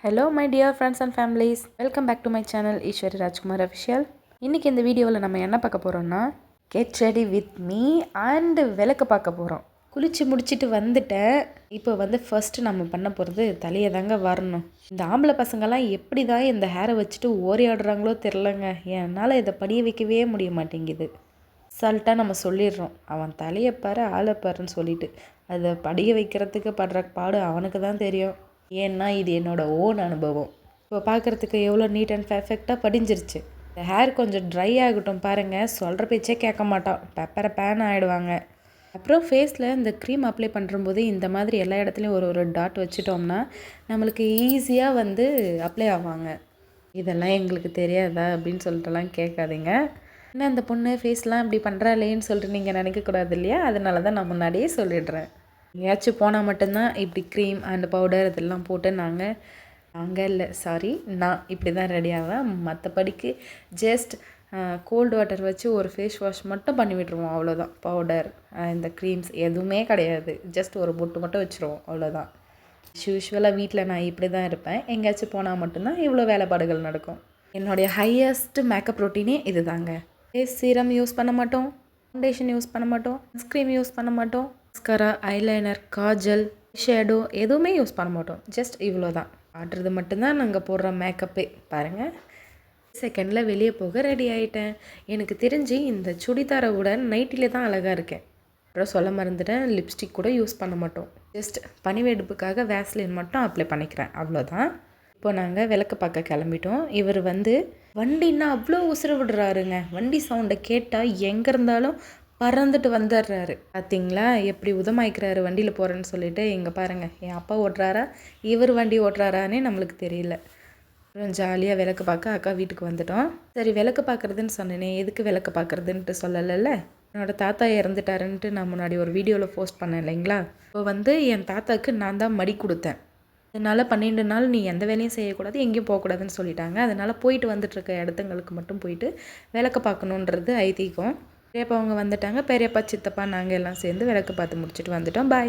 Hello my dear friends and families, welcome back to my channel Ishwari Rajkumar Official. இன்னைக்கு இந்த வீடியோவில் நம்ம என்ன பார்க்க போகிறோம்னா get ready with me and விளக்கு பார்க்க போகிறோம். குளிச்சு முடிச்சிட்டு வந்துட்டேன். இப்போ ஃபர்ஸ்ட் நம்ம பண்ண போகிறது தலையை தாங்க வரணும். இந்த ஆம்பளை பசங்கள்லாம் எப்படி தான் இந்த ஹேரை வச்சுட்டு ஓரியாடுறாங்களோ தெரிலங்க. என்னால் இதை படிய வைக்கவே முடிய மாட்டேங்குது. அசால்ட்டாக நம்ம சொல்லிடுறோம், அவன் தலையை பாரு ஆளை பாருன்னு சொல்லிட்டு அதை படிய வைக்கிறதுக்கு படுற பாடு அவனுக்கு தான் தெரியும். ஏன்னா இது என்னோடய ஓன் அனுபவம். இப்போ பார்க்குறதுக்கு எவ்வளோ நீட் அண்ட் பர்ஃபெக்டாக படிஞ்சிருச்சு. இந்த ஹேர் கொஞ்சம் ட்ரை ஆகட்டும் பாருங்கள், சொல்கிற பேச்சே கேட்க மாட்டான், பெப்பரை பேன் ஆகிடுவாங்க. அப்புறம் ஃபேஸில் இந்த க்ரீம் அப்ளை பண்ணும்போது இந்த மாதிரி எல்லா இடத்துலையும் ஒரு டாட் வச்சுட்டோம்னா நம்மளுக்கு ஈஸியாக அப்ளை ஆவாங்க. இதெல்லாம் எங்களுக்கு தெரியாதா அப்படின்னு சொல்லிட்டுலாம் கேட்காதீங்க. ஏன்னா இந்த பொண்ணு ஃபேஸ்லாம் இப்படி பண்ணுறாளேன்னு சொல்லிட்டு நீங்கள் நினைக்கக்கூடாது இல்லையா, அதனால தான் நான் முன்னாடியே சொல்லிடுறேன். எங்கேயாச்சும் போனால் மட்டும்தான் இப்படி க்ரீம் அண்ட் பவுடர் இதெல்லாம் போட்டு நாங்கள் இல்லை சாரி நான் இப்படி தான் ரெடி ஆவேன். மற்றபடிக்கு ஜஸ்ட் கோல்டு வாட்டர் வச்சு ஒரு ஃபேஸ் வாஷ் மட்டும் பண்ணி விட்டுருவோம், அவ்வளோதான். பவுடர் இந்த க்ரீம்ஸ் எதுவுமே கிடையாது, ஜஸ்ட் ஒரு பொட்டு மட்டும் வச்சுருவோம், அவ்வளோதான். யூஸ்வலாக வீட்டில் நான் இப்படி தான் இருப்பேன். எங்கேயாச்சும் போனால் மட்டும்தான் இவ்வளோ வேலைப்பாடுகள் நடக்கும். என்னுடைய ஹையஸ்ட் மேக்கப் ரொட்டீனே இது தாங்க. ஃபேஸ் சீரம் யூஸ் பண்ண மாட்டோம், ஃபவுண்டேஷன் யூஸ் பண்ண மாட்டோம், சன்ஸ்க்ரீம் யூஸ் பண்ண மாட்டோம், மஸ்கரா, ஐலைனர், காஜல், ஷேடோ எதுவுமே யூஸ் பண்ண மாட்டோம். ஜஸ்ட் இவ்வளோ தான் ஆடுறது மட்டும்தான் நாங்கள் போடுற மேக்கப்பே. பாருங்கள், செகண்டில் வெளியே போக ரெடி ஆகிட்டேன். எனக்கு தெரிஞ்சு இந்த சுடிதாரை விட நைட்டிலே தான் அழகாக இருக்கேன். அப்புறம் சொல்ல மறந்துட்டேன், லிப்ஸ்டிக் கூட யூஸ் பண்ண மாட்டோம். ஜஸ்ட் பனிவெடுப்புக்காக வேஸ்லின் மட்டும் அப்ளை பண்ணிக்கிறேன், அவ்வளோதான். இப்போ நாங்கள் விளக்கு பார்க்க கிளம்பிட்டோம். இவர் வண்டின்னா அவ்வளோ உசுறு விடுறாருங்க. வண்டி சவுண்டை கேட்டால் எங்கே இருந்தாலும் பறந்துட்டு வந்துடுறாரு. பார்த்தீங்களா எப்படி உதமாய்க்கிறாரு வண்டியில் போகிறேன்னு சொல்லிட்டு. இங்கே பாருங்கள், என் அப்பா ஓட்டுறாரா இவர் வண்டி ஓட்டுறாரானே நம்மளுக்கு தெரியல. அப்புறம் ஜாலியாக விளக்கு பார்க்க அக்கா வீட்டுக்கு வந்துட்டோம். சரி, விளக்கு பார்க்குறதுன்னு சொன்னேனே, எதுக்கு விளக்கு பார்க்குறதுன்ட்டு சொல்லலைல்ல. என்னோடய தாத்தா இறந்துட்டாருன்ட்டு நான் முன்னாடி ஒரு வீடியோவில் போஸ்ட் பண்ணேன் இல்லைங்களா. இப்போ என் தாத்தாவுக்கு நான் தான் மடி கொடுத்தேன். அதனால் 12 நாள் நீ எந்த வேலையும் செய்யக்கூடாது, எங்கேயும் போகக்கூடாதுன்னு சொல்லிட்டாங்க. அதனால் போயிட்டு வந்துட்டுருக்க இடத்துங்களுக்கு மட்டும் போயிட்டு விளக்கு பார்க்கணுன்றது ஐதீகம். பெரியப்பா அவங்க வந்துட்டாங்க. பெரியப்பா, சித்தப்பா, நாங்கள் எல்லாம் சேர்ந்து விளக்கு பார்த்து முடிச்சுட்டு வந்துட்டோம். பாய்.